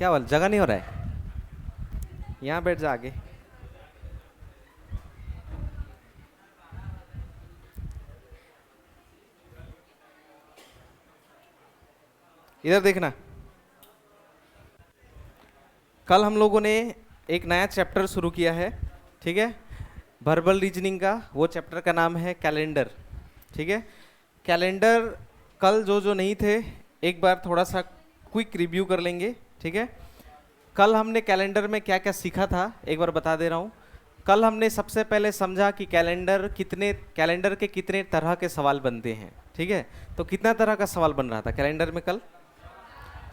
क्या बोल, जगह नहीं हो रहा है? यहाँ बैठ जा आगे। इधर देखना। कल हम लोगों ने एक नया चैप्टर शुरू किया है, ठीक है, वर्बल रीजनिंग का। वो चैप्टर का नाम है कैलेंडर, ठीक है। कैलेंडर कल जो जो नहीं थे, एक बार थोड़ा सा क्विक रिव्यू कर लेंगे, ठीक है। कल हमने कैलेंडर में क्या क्या सीखा था एक बार बता दे रहा हूँ। कल हमने सबसे पहले समझा कि कैलेंडर के कितने तरह के सवाल बनते हैं, ठीक है। तो कितना तरह का सवाल बन रहा था कैलेंडर में कल?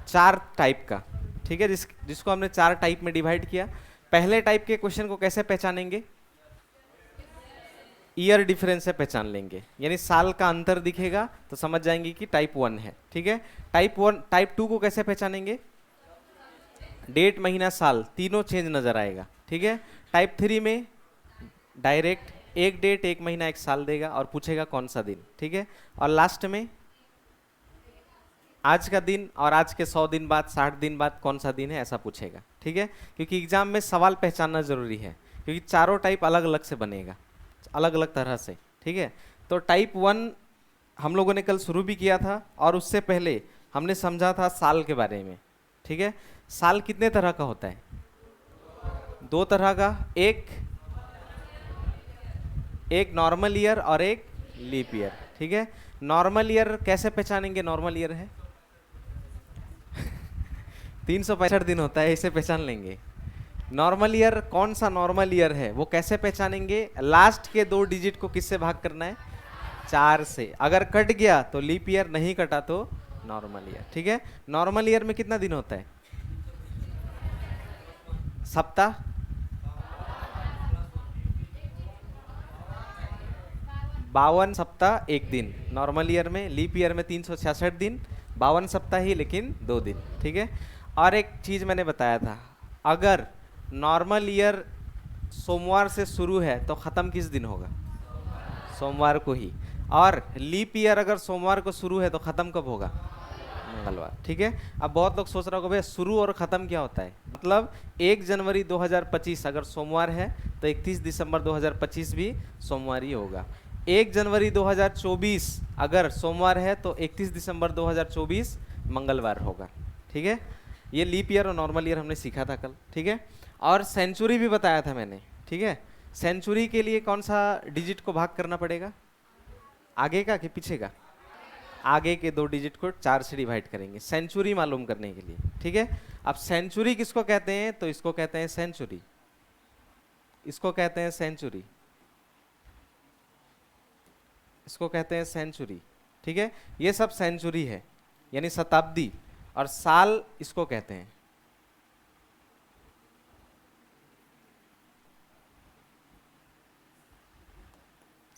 4 टाइप का, ठीक है, जिसको हमने 4 टाइप में डिवाइड किया। पहले टाइप के क्वेश्चन को कैसे पहचानेंगे? ईयर डिफरेंस से पहचान लेंगे, यानी साल का अंतर दिखेगा तो समझ जाएंगे कि टाइप 1 है, ठीक है। टाइप 2 को कैसे पहचानेंगे? डेट, महीना, साल तीनों चेंज नजर आएगा, ठीक है। टाइप 3 में डायरेक्ट एक डेट, एक महीना, एक साल देगा और पूछेगा कौन सा दिन, ठीक है। और लास्ट में आज का दिन और आज के 100 दिन बाद, 60 दिन बाद कौन सा दिन है ऐसा पूछेगा, ठीक है। क्योंकि एग्जाम में सवाल पहचानना जरूरी है, क्योंकि चारों टाइप अलग अलग से बनेगा, अलग अलग तरह से, ठीक है। तो टाइप 1 हम लोगों ने कल शुरू भी किया था, और उससे पहले हमने समझा था साल के बारे में, ठीक है। साल कितने तरह का होता है? 2 तरह का, एक नॉर्मल ईयर और एक लीप ईयर, ठीक है। नॉर्मल ईयर कैसे पहचानेंगे? नॉर्मल ईयर है 365 दिन होता है, इसे पहचान लेंगे। नॉर्मल ईयर, कौन सा नॉर्मल ईयर है वो कैसे पहचानेंगे? लास्ट के 2 डिजिट को किससे भाग करना है? 4 से। अगर कट गया तो लीप ईयर, नहीं कटा तो नॉर्मल ईयर, ठीक है। नॉर्मल ईयर में कितना दिन होता है? सप्ताह, 52 सप्ताह 1 दिन नॉर्मल ईयर में। लीप ईयर में 366 दिन, 52 सप्ताह ही लेकिन 2 दिन, ठीक है। और एक चीज मैंने बताया था, अगर नॉर्मल ईयर सोमवार से शुरू है तो खत्म किस दिन होगा? सोमवार को ही। और लीप ईयर अगर सोमवार को शुरू है तो खत्म कब होगा? मंगलवार, ठीक है। अब बहुत लोग सोच रहे हो भैया शुरू और खत्म क्या होता है? मतलब 1 जनवरी 2025 अगर सोमवार है तो 31 दिसंबर 2025 भी सोमवार ही होगा। 1 जनवरी 2024 अगर सोमवार है तो 31 दिसंबर 2024 मंगलवार होगा, ठीक है। ये लीप ईयर और नॉर्मल ईयर हमने सीखा था कल, ठीक है। और सेंचुरी भी बताया था मैंने, ठीक है। सेंचुरी के लिए कौन सा डिजिट को भाग करना पड़ेगा? आगे का कि पीछे का? आगे के 2 डिजिट को 4 से डिवाइड करेंगे सेंचुरी मालूम करने के लिए, ठीक है। अब सेंचुरी किसको कहते हैं? तो इसको कहते हैं सेंचुरी, इसको कहते हैं सेंचुरी, इसको कहते हैं सेंचुरी, ठीक है। ये सब सेंचुरी है, यानी शताब्दी। और साल इसको कहते हैं,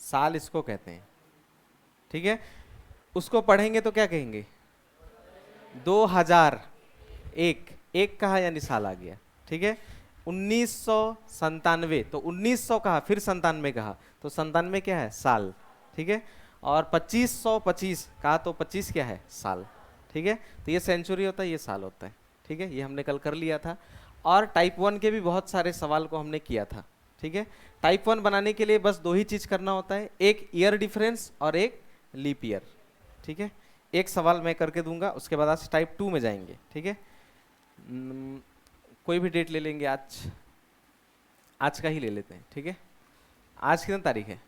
साल इसको कहते हैं, ठीक है। उसको पढ़ेंगे तो क्या कहेंगे? 2001, एक कहा यानी साल आ गया, ठीक है। 1997, तो 1900 कहा फिर 97 कहा तो 97 क्या है? साल, ठीक है। और 2525 कहा तो 25 क्या है? साल, ठीक है। तो ये सेंचुरी होता है, ये साल होता है, ठीक है। ये हमने कल कर लिया था। और टाइप 1 के भी बहुत सारे सवाल को हमने किया था, ठीक है। टाइप 1 बनाने के लिए बस 2 ही चीज करना होता है, एक ईयर डिफरेंस और एक लीप ईयर, ठीक है। एक सवाल मैं करके दूंगा, उसके बाद आज टाइप 2 में जाएंगे, ठीक है। कोई भी डेट ले लेंगे, आज का ही ले लेते हैं, ठीक है। आज कितनी तारीख है?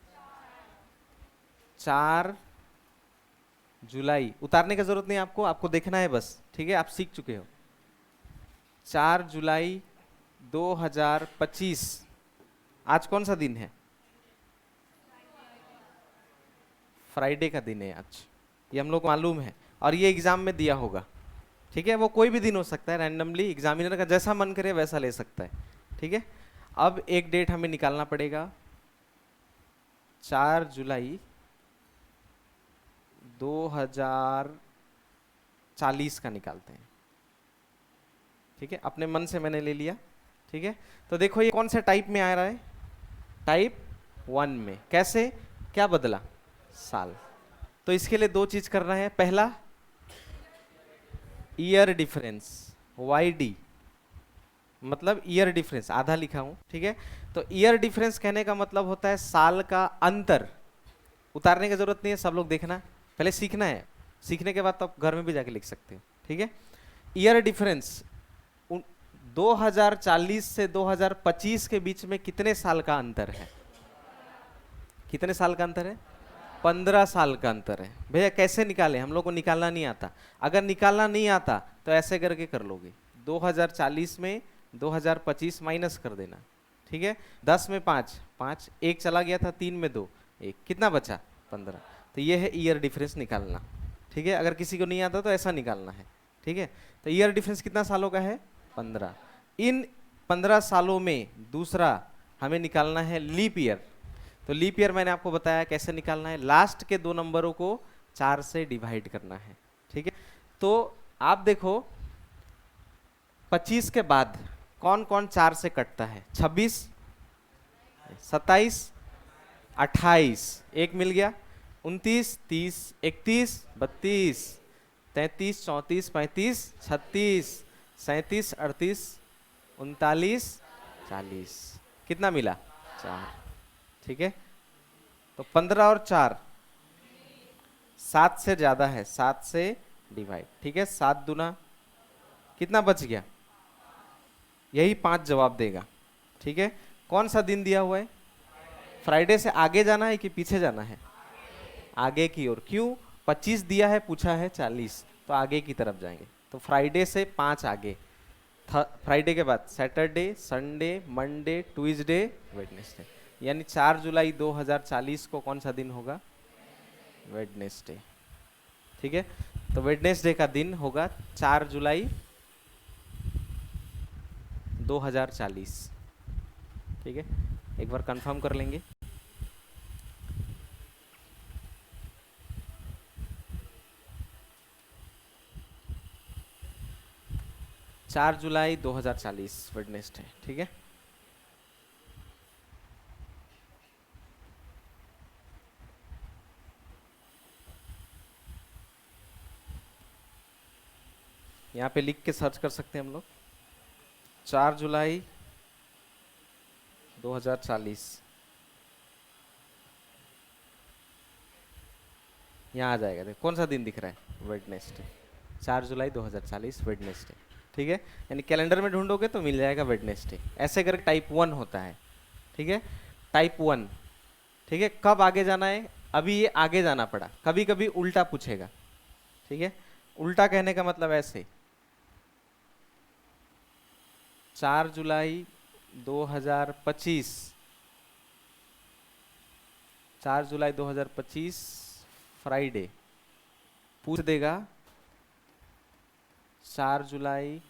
4 जुलाई। उतारने की जरूरत नहीं आपको, आपको देखना है बस, ठीक है। आप सीख चुके हो। 4 जुलाई 2025 आज कौन सा दिन है? फ्राइडे का दिन है आज, ये हम लोग को मालूम है। और ये एग्जाम में दिया होगा, ठीक है। वो कोई भी दिन हो सकता है, रैंडमली एग्जामिनर का जैसा मन करे वैसा ले सकता है, ठीक है। अब एक डेट हमें निकालना पड़ेगा, 4 जुलाई 2040 का निकालते हैं, ठीक है। अपने मन से मैंने ले लिया, ठीक है। तो देखो ये कौन से टाइप में आ रहा है? टाइप 1 में। कैसे, क्या बदला? साल। तो इसके लिए 2 चीज करना है। पहला ईयर डिफरेंस, YD, मतलब ईयर डिफरेंस आधा लिखा हूं, ठीक है। तो ईयर डिफरेंस कहने का मतलब होता है साल का अंतर। उतारने की जरूरत नहीं है, सब लोग देखना, पहले सीखना है, सीखने के बाद तो आप घर में भी जाके लिख सकते हो, ठीक है। ईयर डिफरेंस 2040 से 2025 के बीच में कितने साल का अंतर है? कितने साल का अंतर है? 15 साल का अंतर है। भैया कैसे निकालें, हम लोग को निकालना नहीं आता। अगर निकालना नहीं आता तो ऐसे करके कर लोगे, 2040 में 2025 माइनस कर देना, ठीक है। 10 में 5, 5 एक चला गया था, 3 में 2, एक कितना बचा? 15। तो ये है ईयर डिफरेंस निकालना, ठीक है। अगर किसी को नहीं आता तो ऐसा निकालना है, ठीक है। तो ईयर डिफरेंस कितना सालों का है? 15। इन 15 सालों में दूसरा हमें निकालना है लीप ईयर। तो लीप ईयर मैंने आपको बताया कैसे निकालना है, लास्ट के 2 नंबरों को 4 से डिवाइड करना है, ठीक है। तो आप देखो 25 के बाद कौन कौन 4 से कटता है? 26, 27, 28, एक मिल गया, 29, 30, 31, 32, 33, 34, 35, 36, 37, 38, 39, 40, कितना मिला? 4, ठीक है। तो 15 और 4 7 से ज्यादा है, 7 से डिवाइड, ठीक है। 7 दूना कितना बच गया? यही 5 जवाब देगा, ठीक है। कौन सा दिन दिया हुआ है? फ्राइडे से आगे जाना है कि पीछे जाना है? आगे की ओर। क्यों? 25 दिया है, पूछा है 40, तो आगे की तरफ जाएंगे। तो फ्राइडे से 5 आगे, फ्राइडे के बाद Saturday, Sunday, Monday, Tuesday, Wednesday, यानी 4 जुलाई 2040 को कौन सा दिन होगा? वेडनेसडे, ठीक है। तो वेडनेसडे का दिन होगा 4 जुलाई 2040, ठीक है। एक बार कंफर्म कर लेंगे। चार जुलाई 2040 वेडनेसडे, ठीक है। यहाँ पे लिख के सर्च कर सकते हैं हम लोग, 4 जुलाई 2040, यहाँ आ जाएगा। देखो कौन सा दिन दिख रहा है? वेडनेसडे, 4 जुलाई 2040 वेडनेसडे, ठीक है। यानी कैलेंडर में ढूंढोगे तो मिल जाएगा वेडनेसडे। ऐसे करके टाइप 1 होता है, ठीक है। टाइप 1, ठीक है। कब आगे जाना है? अभी ये आगे जाना पड़ा, कभी कभी उल्टा पूछेगा, ठीक है। उल्टा कहने का मतलब ऐसे, 4 जुलाई 2025, 4 जुलाई 2025 फ्राइडे, पूछ देगा 4 जुलाई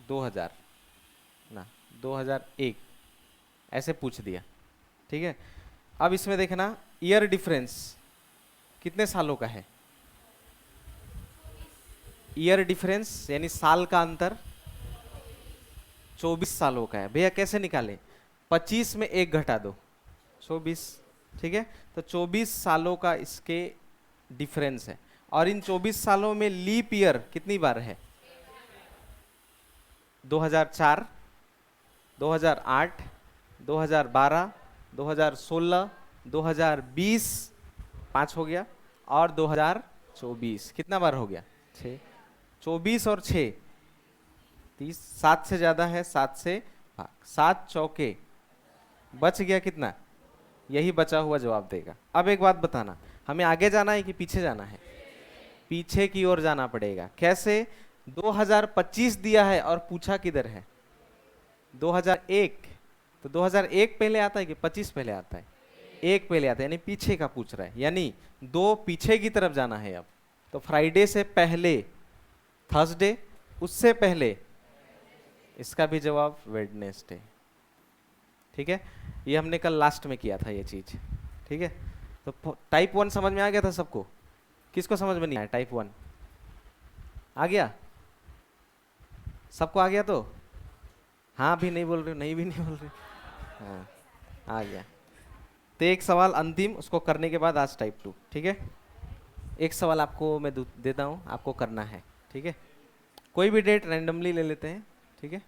2000 ना 2001, ऐसे पूछ दिया, ठीक है। अब इसमें देखना ईयर डिफरेंस कितने सालों का है? ईयर डिफरेंस यानी साल का अंतर 24 सालों का है। भैया कैसे निकाले? 25 में एक घटा दो, 24, ठीक है। तो 24 सालों का इसके डिफरेंस है। और इन 24 सालों में लीप ईयर कितनी बार है? 2004, 2008, 2012, 2016, 2020, 5 हो गया, और 2024 कितना बार हो गया? 6। 24 और 6 30, 7 से ज्यादा है, 7 से भाग, 7 चौके, बच गया कितना? यही बचा हुआ जवाब देगा। अब एक बात बताना, हमें आगे जाना है कि पीछे जाना है? पीछे की ओर जाना पड़ेगा। कैसे? 2025 दिया है और पूछा किधर है? 2001, तो 2001 पहले आता है कि 25 पहले आता है? एक पहले आता है, यानी पीछे का पूछ रहा है, यानी 2 पीछे की तरफ जाना है। अब तो फ्राइडे से पहले थर्सडे, उससे पहले इसका भी जवाब वेडनेसडे, ठीक है। ये हमने कल लास्ट में किया था ये चीज, ठीक है। तो टाइप 1 समझ में आ गया था सबको? किसको समझ में नहीं आया? टाइप 1 आ गया? सबको आ गया? तो हाँ भी नहीं बोल रहे, नहीं भी नहीं बोल रहे, हाँ आ गया। तो एक सवाल अंतिम, उसको करने के बाद आज टाइप 2, ठीक है। एक सवाल आपको मैं देता हूँ, आपको करना है, ठीक है। कोई भी डेट रैंडमली ले लेते हैं, ठीक है।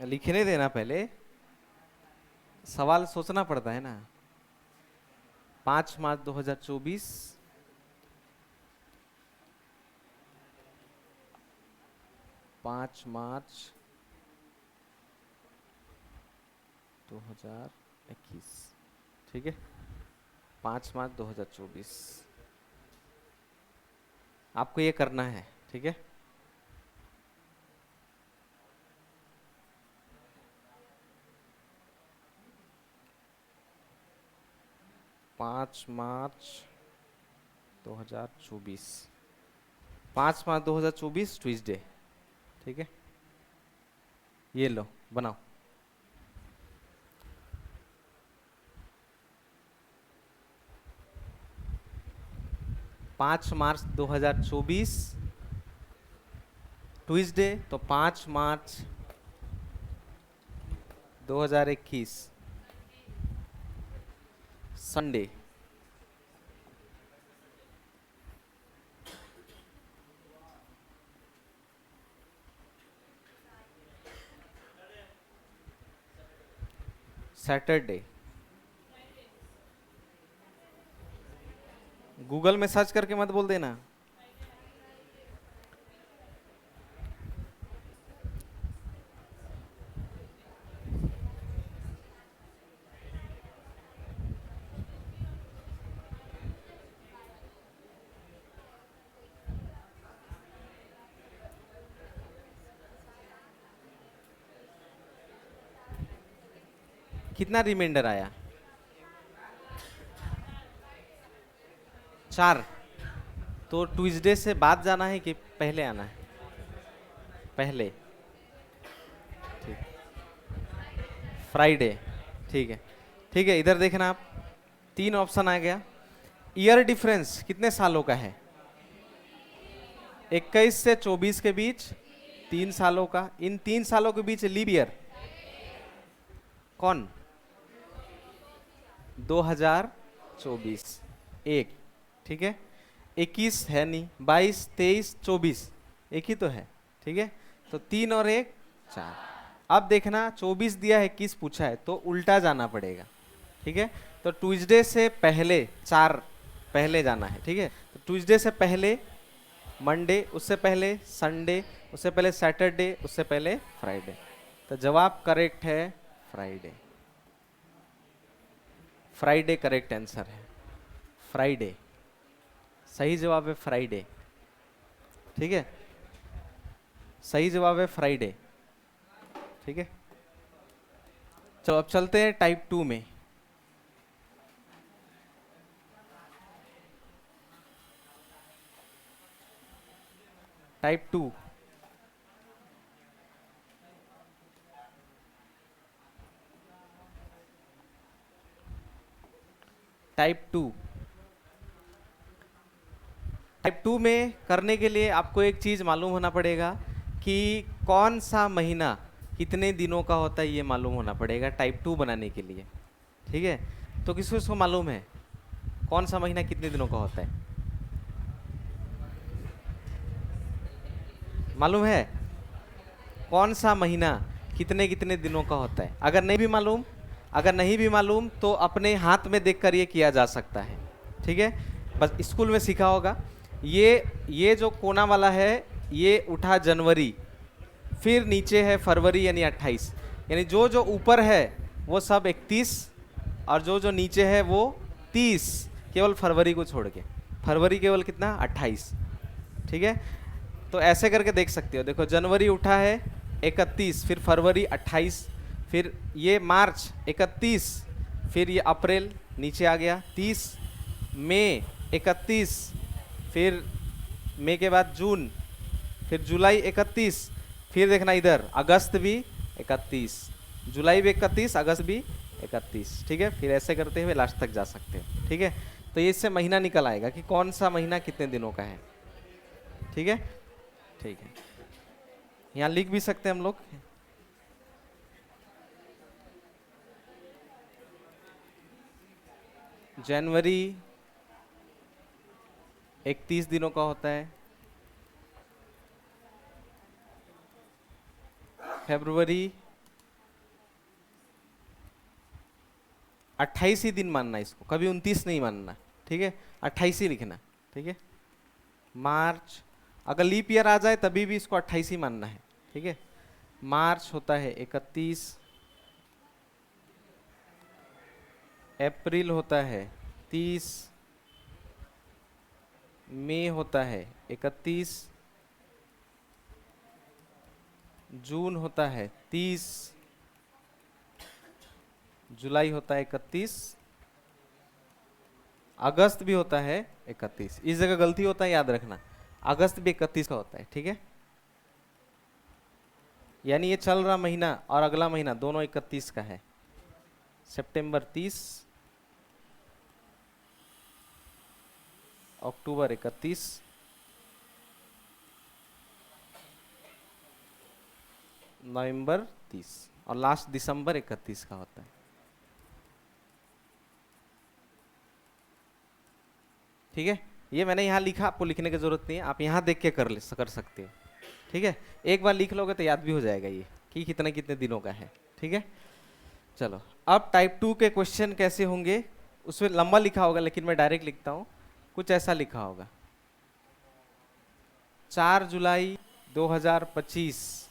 लिखने देना, पहले सवाल सोचना पड़ता है ना। 5 मार्च 2024, 5 मार्च 2021, ठीक है। 5 मार्च 2024 आपको ये करना है, ठीक है। 5 मार्च 2024, 5 मार्च 2024 ट्यूसडे, ठीक है। ये लो बनाओ। 5 मार्च 2024 ट्यूसडे, तो 5 मार्च 2021 संडे। सैटरडे। गूगल में सर्च करके मत बोल देना। कितना रिमाइंडर आया? 4। तो ट्यूसडे से बाद जाना है कि पहले आना है? पहले, ठीक। फ्राइडे, ठीक है। ठीक है, इधर देखना आप, 3 ऑप्शन आ गया। ईयर डिफरेंस कितने सालों का है? 21 से 24 के बीच 3 सालों का। इन 3 सालों के बीच लीप ईयर कौन? 2024 एक, ठीक है। 21 है नहीं, 22, 23, 24 एक ही तो है, ठीक है। तो 3 और 1 4। अब देखना 24 दिया है, 21 पूछा है, तो उल्टा जाना पड़ेगा, ठीक है। तो ट्यूसडे से पहले 4 पहले जाना है, ठीक है। तो ट्यूसडे से पहले मंडे, उससे पहले संडे, उससे पहले सैटरडे, उससे पहले फ्राइडे। तो जवाब करेक्ट है फ्राइडे। फ्राइडे करेक्ट आंसर है, फ्राइडे सही जवाब है, फ्राइडे, ठीक है। सही जवाब है फ्राइडे, ठीक है। चलो अब चलते हैं टाइप 2 में। टाइप 2, टाइप 2, टाइप 2 में करने के लिए आपको एक चीज मालूम होना पड़ेगा कि कौन सा महीना कितने दिनों का होता है, ये मालूम होना पड़ेगा टाइप 2 बनाने के लिए, ठीक है। तो किसको इसको मालूम है कौन सा महीना कितने दिनों का होता है? मालूम है कौन सा महीना कितने कितने दिनों का होता है? अगर नहीं भी मालूम तो अपने हाथ में देखकर ये किया जा सकता है, ठीक है। बस स्कूल में सीखा होगा। ये जो कोना वाला है ये उठा जनवरी, फिर नीचे है फरवरी यानी 28, यानी जो जो ऊपर है वो सब 31 और जो जो नीचे है वो 30, केवल फरवरी को छोड़ के। फरवरी केवल कितना? 28, ठीक है। तो ऐसे करके देख सकते हो, देखो जनवरी उठा है 31, फिर फरवरी 28, फिर ये मार्च 31, फिर ये अप्रैल नीचे आ गया 30, मई 31, फिर मई के बाद जून, फिर जुलाई 31, फिर देखना इधर अगस्त भी 31, जुलाई भी 31, अगस्त भी 31, ठीक है। फिर ऐसे करते हुए लास्ट तक जा सकते हो, ठीक है। तो ये इससे महीना निकल आएगा कि कौन सा महीना कितने दिनों का है, ठीक है। ठीक है, यहाँ लिख भी सकते हैं हम लोग। जनवरी 31 दिनों का होता है, फरवरी 28 ही दिन मानना इसको, कभी 29 नहीं मानना, ठीक है। 28 ही लिखना, ठीक है। मार्च, अगर लीप ईयर आ जाए तभी भी इसको 28 ही मानना है, ठीक है। मार्च होता है 31, अप्रैल होता है 30, मई होता है 31, जून होता है 30, जुलाई होता है 31, अगस्त भी होता है 31। इस जगह गलती होता है, याद रखना, अगस्त भी 31 का होता है, ठीक है। यानी ये चल रहा महीना और अगला महीना दोनों 31 का है। सितंबर 30, अक्टूबर 31, नवंबर 30 और लास्ट दिसंबर 31 का होता है, ठीक है। ये मैंने यहाँ लिखा, आपको लिखने की जरूरत नहीं है, आप यहाँ देख के कर सकते हो, ठीक है। एक बार लिख लोगे तो याद भी हो जाएगा ये कि कितने कितने दिनों का है, ठीक है। चलो, अब टाइप 2 के क्वेश्चन कैसे होंगे, उसमें लंबा लिखा होगा लेकिन मैं डायरेक्ट लिखता हूँ। कुछ ऐसा लिखा होगा, 4 जुलाई 2025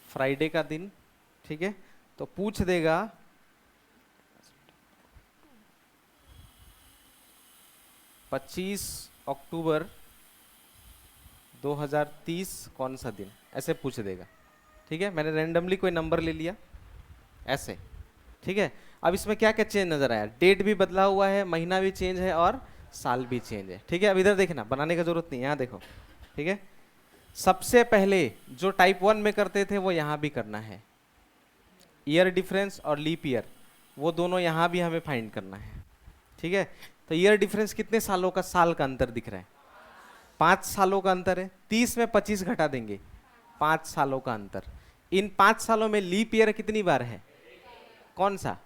फ्राइडे का दिन, ठीक है। तो पूछ देगा 25 अक्टूबर 2030 कौन सा दिन, ऐसे पूछ देगा, ठीक है। मैंने रैंडमली कोई नंबर ले लिया ऐसे, ठीक है। अब इसमें क्या क्या चेंज नजर आया, डेट भी बदला हुआ है, महीना भी चेंज है और साल भी चेंज है, ठीक है। अब इधर देखना, बनाने की जरूरत नहीं, यहाँ देखो, ठीक है। सबसे पहले जो टाइप 1 में करते थे वो यहाँ भी करना है, ईयर डिफरेंस और लीप ईयर, वो दोनों यहाँ भी हमें फाइंड करना है, ठीक है। तो ईयर डिफरेंस कितने सालों का, साल का अंतर दिख रहा है, 5 सालों का अंतर है। 30 में 25 घटा देंगे, 5 सालों का अंतर। इन 5 सालों में लीप ईयर कितनी बार है, कौन सा,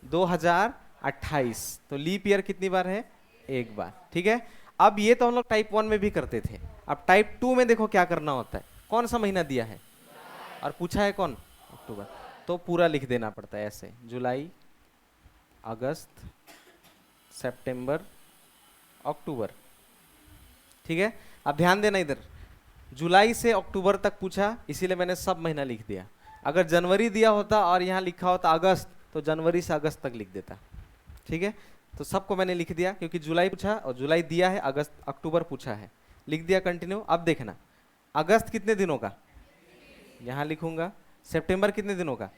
2028, तो लीप ईयर कितनी बार है, एक बार, ठीक है। अब ये तो हम लोग टाइप 1 में भी करते थे, अब टाइप 2 में देखो क्या करना होता है, कौन सा महीना दिया है और पूछा है कौन, अक्टूबर, तो पूरा लिख देना पड़ता है ऐसे, जुलाई, अगस्त, सितंबर, अक्टूबर, ठीक है। अब ध्यान देना इधर, जुलाई से अक्टूबर तक पूछा इसीलिए मैंने सब महीना लिख दिया। अगर जनवरी दिया होता और यहाँ लिखा होता अगस्त, तो जनवरी से अगस्त तक लिख देता, ठीक है। तो सबको मैंने लिख दिया क्योंकि जुलाई पूछा और जुलाई दिया है, अगस्त अक्टूबर पूछा है, लिख दिया, कंटिन्यू। अब देखना, अगस्त कितने दिनों का, यहाँ लिखूंगा। सितंबर कितने दिनों का,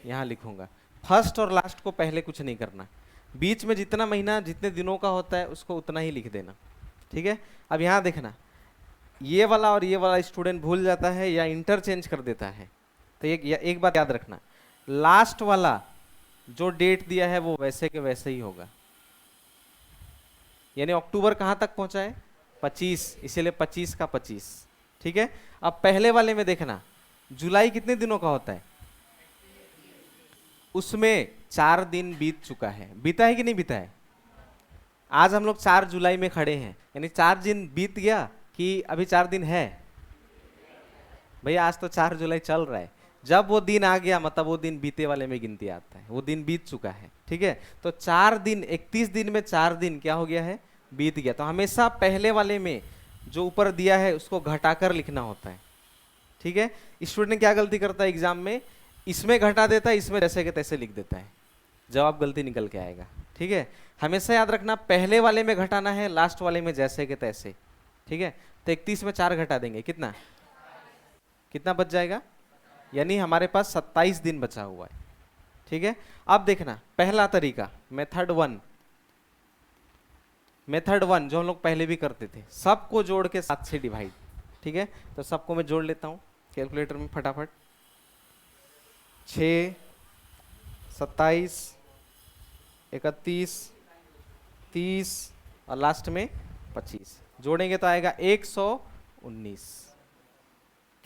यहाँ लिखूंगा। फर्स्ट और लास्ट को पहले कुछ नहीं करना, बीच में जितना महीना जितने दिनों का होता है उसको उतना ही लिख देना, ठीक है। अब यहाँ देखना, ये वाला और ये वाला स्टूडेंट भूल जाता है या इंटरचेंज कर देता है, तो एक बात याद रखना, लास्ट वाला जो डेट दिया है वो वैसे के वैसे ही होगा, यानी अक्टूबर कहाँ तक पहुंचा है, 25, इसीलिए 25 का 25, ठीक है। अब पहले वाले में देखना, जुलाई कितने दिनों का होता है, उसमें 4 दिन बीत चुका है, बीता है कि नहीं बीता है। आज हम लोग 4 जुलाई में खड़े हैं, यानी 4 दिन बीत गया कि अभी 4 दिन है, भैया आज तो 4 जुलाई चल रहा है। जब वो दिन आ गया मतलब वो दिन बीते वाले में गिनती आता है, वो दिन बीत चुका है, ठीक है। तो 4 दिन, 31 दिन में 4 दिन क्या हो गया है, बीत गया। तो हमेशा पहले वाले में जो ऊपर दिया है उसको घटाकर लिखना होता है, ठीक है। स्टूडेंट क्या गलती करता है एग्जाम में, इसमें घटा देता है, इसमें जैसे के तैसे लिख देता है, जवाब गलती निकल के आएगा, ठीक है। हमेशा याद रखना, पहले वाले में घटाना है, लास्ट वाले में जैसे के तैसे, ठीक है। तो 31 में 4 घटा देंगे, कितना कितना बच जाएगा, यानी हमारे पास 27 दिन बचा हुआ है, ठीक है। अब देखना पहला तरीका, मेथड वन जो हम लोग पहले भी करते थे, सबको जोड़ के 7 से डिवाइड, ठीक है, तो सबको मैं जोड़ लेता हूँ कैलकुलेटर में फटाफट। 6, 27, 31, 30 और लास्ट में 25 जोड़ेंगे तो आएगा 119।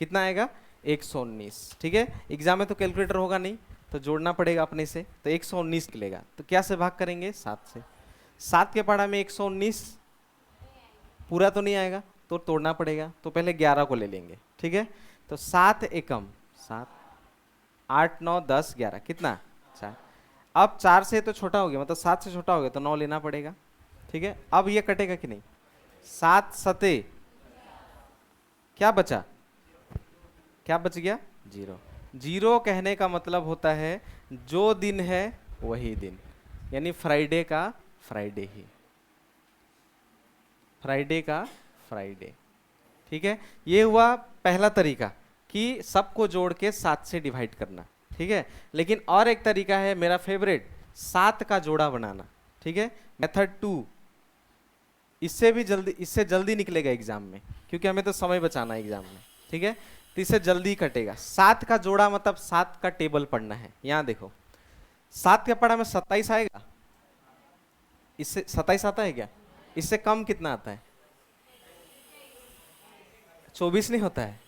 कितना आएगा? 119। ठीक है, एग्जाम में तो कैलकुलेटर होगा नहीं तो जोड़ना पड़ेगा अपने से, तो 119 निकलेगा। तो क्या से भाग करेंगे? 7 से। 7 के पढ़ा में 119 पूरा तो नहीं आएगा तो तोड़ना पड़ेगा, तो पहले 11 को ले लेंगे। ठीक है, तो 7 एकम 7, 8, 9, 10, 11 कितना? 4। अब 4 से तो छोटा हो गया, मतलब 7 से छोटा हो गया तो 9 लेना पड़ेगा। ठीक है, अब ये कटेगा कि नहीं? 7 सते क्या बचा? क्या बच गया? 0। 0 कहने का मतलब होता है जो दिन है वही दिन, यानी फ्राइडे का फ्राइडे ही, फ्राइडे का फ्राइडे। ठीक है, ये हुआ पहला तरीका कि सबको जोड़ के 7 से डिवाइड करना। ठीक है, लेकिन और एक तरीका है मेरा फेवरेट, 7 का जोड़ा बनाना। ठीक है, मेथड 2, इससे जल्दी निकलेगा एग्जाम में, क्योंकि हमें तो समय बचाना है एग्जाम में। ठीक है, तो इससे जल्दी कटेगा। 7 का जोड़ा मतलब 7 का टेबल पढ़ना है। यहां देखो, 7 का पढ़ा में 27 आएगा, इससे 27 आता है क्या? इससे कम कितना आता है? 24 नहीं होता है।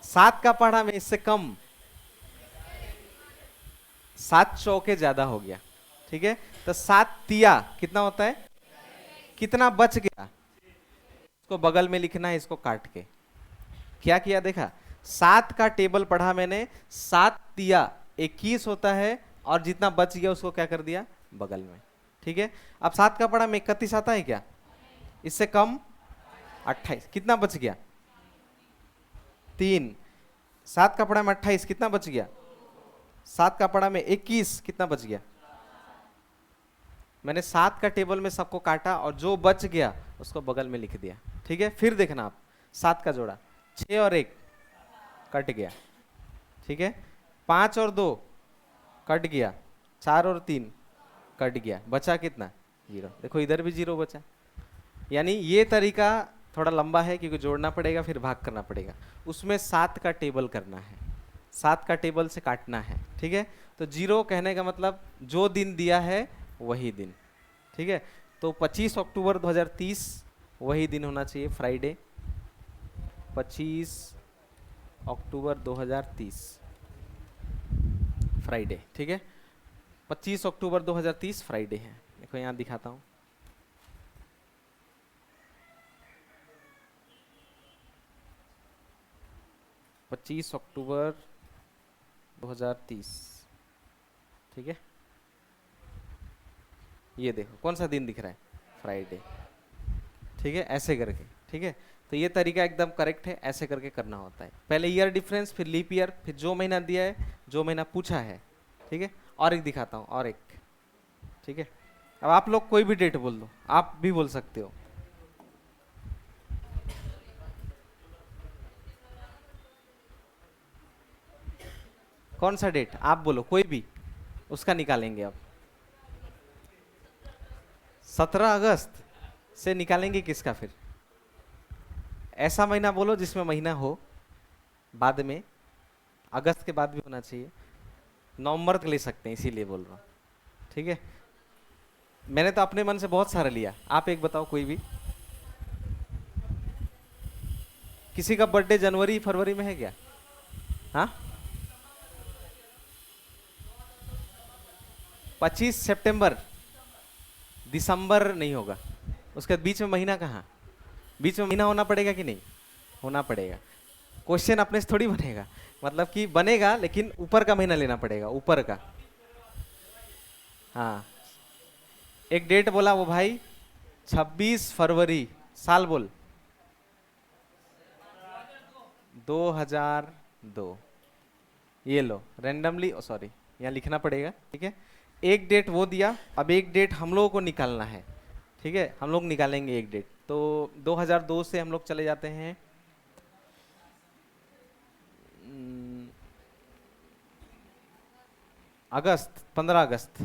7 का पढ़ा में इससे कम, 7 चौके ज्यादा हो गया। ठीक है, तो 7 तिया कितना होता है? कितना बच गया? इसको बगल में लिखना है, इसको काट के। क्या किया देखा? 7 का टेबल पढ़ा मैंने, 7 तिया 21 होता है, और जितना बच गया उसको क्या कर दिया? बगल में। ठीक है, अब 7 का पढ़ा में 31 आता है क्या? इससे कम 28, कितना बच गया? 3। 7 का पढ़ा में 28 कितना बच गया? 7 का पढ़ा में 21 कितना बच गया? मैंने 7 का टेबल में सबको काटा और जो बच गया उसको बगल में लिख दिया। ठीक है, फिर देखना आप, 7 का जोड़ा 6 और 1 कट गया। ठीक है, 5 और 2 कट गया, 4 और 3 कट गया, बचा कितना? 0। देखो इधर भी 0 बचा। यानी ये तरीका थोड़ा लंबा है क्योंकि जोड़ना पड़ेगा फिर भाग करना पड़ेगा, उसमें 7 का टेबल करना है, 7 का टेबल से काटना है। ठीक है, तो 0 कहने का मतलब जो दिन दिया है वही दिन। ठीक है, तो 25 अक्टूबर 2030 वही दिन होना चाहिए, फ्राइडे। 25 अक्टूबर 2030 फ्राइडे। ठीक है, 25 अक्टूबर 2030 फ्राइडे है। देखो यहाँ दिखाता हूँ, पच्चीस अक्टूबर 2030। ठीक है, ये देखो कौन सा दिन दिख रहा है? फ्राइडे। ठीक है, ऐसे करके। ठीक है, तो ये तरीका एकदम करेक्ट है, ऐसे करके करना होता है। पहले ईयर डिफरेंस, फिर लीप ईयर, फिर जो महीना दिया है, जो महीना पूछा है। ठीक है, और एक दिखाता हूँ, और एक। ठीक है, अब आप लोग कोई भी डेट बोल दो, आप भी बोल सकते हो। कौन सा डेट आप बोलो, कोई भी, उसका निकालेंगे अब। 17 अगस्त से निकालेंगे किसका? फिर ऐसा महीना बोलो जिसमें महीना हो बाद में, अगस्त के बाद भी होना चाहिए, नवंबर तक ले सकते हैं, इसीलिए बोल रहा हूँ। ठीक है, मैंने तो अपने मन से बहुत सारा लिया, आप एक बताओ कोई भी। किसी का बर्थडे जनवरी फरवरी में है क्या? हाँ, 25 सितंबर, दिसंबर नहीं होगा, उसके बीच में महीना कहाँ? बीच में महीना होना पड़ेगा कि नहीं? होना पड़ेगा। क्वेश्चन अपने से थोड़ी बनेगा, मतलब कि बनेगा लेकिन ऊपर का महीना लेना पड़ेगा, ऊपर का। हाँ, एक डेट बोला वो भाई, 26 फरवरी, साल बोल। 2002। ये लो रेंडमली, सॉरी यहाँ लिखना पड़ेगा। ठीक है, एक डेट वो दिया, अब एक डेट हम लोगों को निकालना है। ठीक है, हम लोग निकालेंगे एक डेट, तो 2002 से हम लोग चले जाते हैं अगस्त, 15 अगस्त।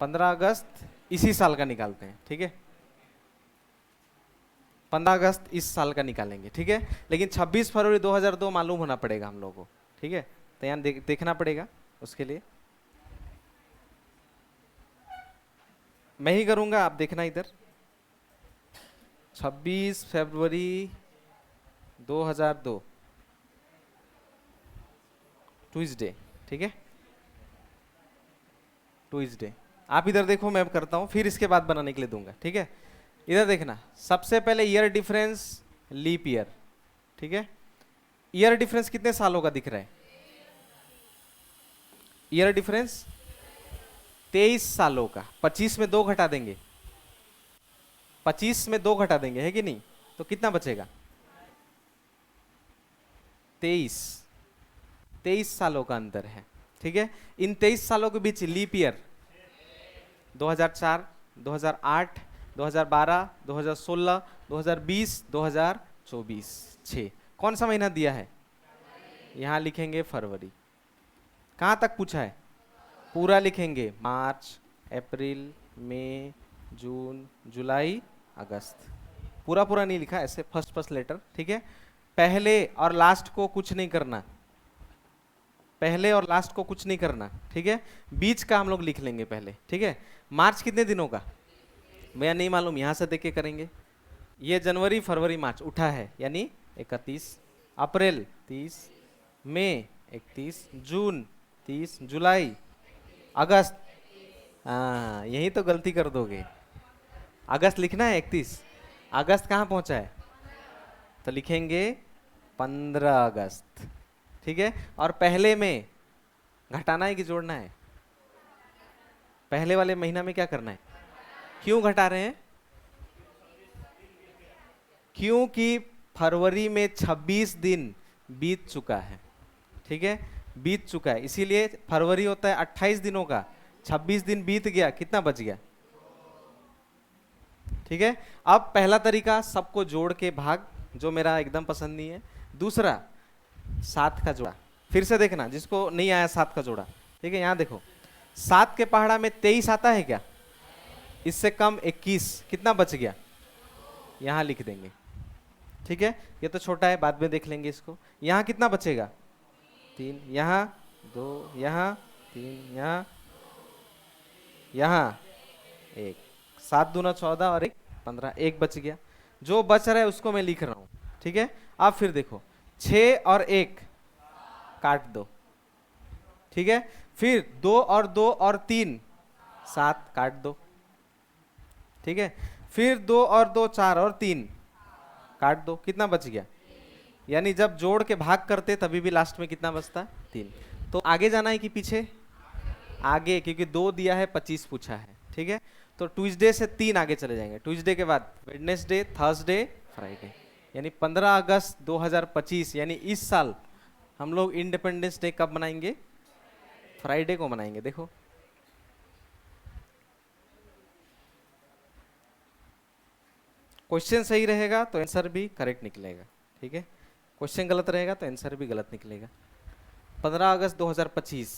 15 अगस्त इसी साल का निकालते हैं। ठीक है, 15 अगस्त इस साल का निकालेंगे, ठीक है। लेकिन 26 फरवरी 2002 मालूम होना पड़ेगा हम लोगों को, ठीक है। तो यहाँ देखना पड़ेगा उसके लिए। मैं ही करूँगा, आप देखना इधर। 26 फरवरी 2002 ट्यूसडे, ठीक है, ट्यूसडे। आप इधर देखो, मैं करता हूँ, फिर इसके बाद बनाने के लिए दूंगा, ठीक है। इधर देखना, सबसे पहले ईयर डिफरेंस, लीप ईयर, ठीक है। ईयर डिफरेंस कितने सालों का दिख रहा है? ईयर डिफरेंस 23 सालों का। 25 में 2 घटा देंगे, 25 में 2 घटा देंगे, है कि नहीं? तो कितना बचेगा? 23। 23 सालों का अंतर है, ठीक है। इन 23 सालों के बीच लीप ईयर 2004, 2008, 2012, 2016, 2020, 2024, 6 कौन सा महीना दिया है? यहां लिखेंगे फरवरी। कहां तक पूछा है? पूरा लिखेंगे, मार्च, अप्रैल, मई, जून, जुलाई, अगस्त। पूरा पूरा नहीं लिखा, ऐसे फर्स्ट फर्स्ट लेटर, ठीक है। पहले और लास्ट को कुछ नहीं करना, पहले और लास्ट को कुछ नहीं करना, ठीक है। बीच का हम लोग लिख लेंगे पहले, ठीक है। मार्च कितने दिनों का मैं नहीं मालूम, यहां से देख के करेंगे। ये जनवरी फरवरी मार्च उठा है, यानी 31, अप्रैल 30, मई 31, जून 30, जुलाई, अगस्त, हाँ यही तो गलती कर दोगे। अगस्त लिखना है 31, अगस्त कहाँ पहुंचा है? तो लिखेंगे 15 अगस्त, ठीक है। और पहले में घटाना है कि जोड़ना है? पहले वाले महीना में क्या करना है? क्यों घटा रहे हैं? क्योंकि फरवरी में 26 दिन बीत चुका है, ठीक है, बीत चुका है, इसीलिए फरवरी होता है 28 दिनों का। 26 दिन बीत गया, कितना बच गया? ठीक है। अब पहला तरीका, सबको जोड़ के भाग, जो मेरा एकदम पसंद नहीं है। दूसरा, 7 का जोड़ा। फिर से देखना, जिसको नहीं आया 7 का जोड़ा, ठीक है। यहां देखो, 7 के पहाड़ा में 23 आता है क्या? इससे कम 21, कितना बच गया? यहां लिख देंगे, ठीक है। ये तो छोटा है, बाद में देख लेंगे इसको। यहां कितना बचेगा? 3, यहां 2, यहां 3, यहां 1, 7 दूना 14 और 1 15, 1 बच गया। जो बच रहा है उसको मैं लिख रहा हूं, ठीक है। अब फिर देखो, 6 और 1 काट दो, ठीक है। फिर 2 और 2 और 3 7 काट दो, ठीक है। फिर 2 और 2 4 और 3 काट दो, कितना बच गया? यानी जब जोड़ के भाग करते तभी भी लास्ट में कितना बचता? 3। तो आगे जाना है कि पीछे? आगे, क्योंकि 2 दिया है, 25 पूछा है, ठीक है। तो ट्यूसडे से 3 आगे चले जाएंगे। ट्यूसडे के बाद वेडनेसडे, थर्सडे, फ्राइडे, यानी 15 अगस्त 2025, यानी इस साल हम लोग इंडिपेंडेंस डे कब मनाएंगे? फ्राइडे को मनाएंगे। देखो, क्वेश्चन सही रहेगा तो आंसर भी करेक्ट निकलेगा, ठीक है। क्वेश्चन गलत रहेगा तो आंसर भी गलत निकलेगा। 15 अगस्त 2025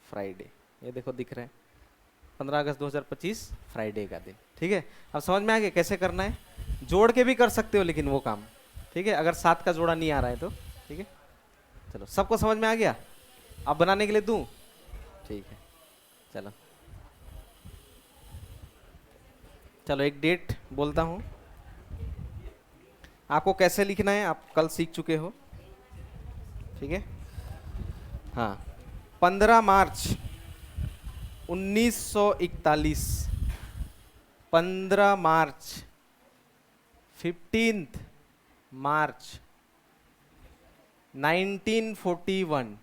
फ्राइडे, ये देखो दिख रहा है, 15 अगस्त 2025 फ्राइडे का दिन, ठीक है। अब समझ में आ गया कैसे करना है? जोड़ के भी कर सकते हो लेकिन वो काम, ठीक है, अगर 7 का जोड़ा नहीं आ रहा है तो, ठीक है। चलो, सबको समझ में आ गया? अब बनाने के लिए दूं? ठीक है, चलो चलो एक डेट बोलता हूं, आपको कैसे लिखना है आप कल सीख चुके हो, ठीक है। हाँ, 15 मार्च 1941, 15 मार्च, 15 मार्च 1941,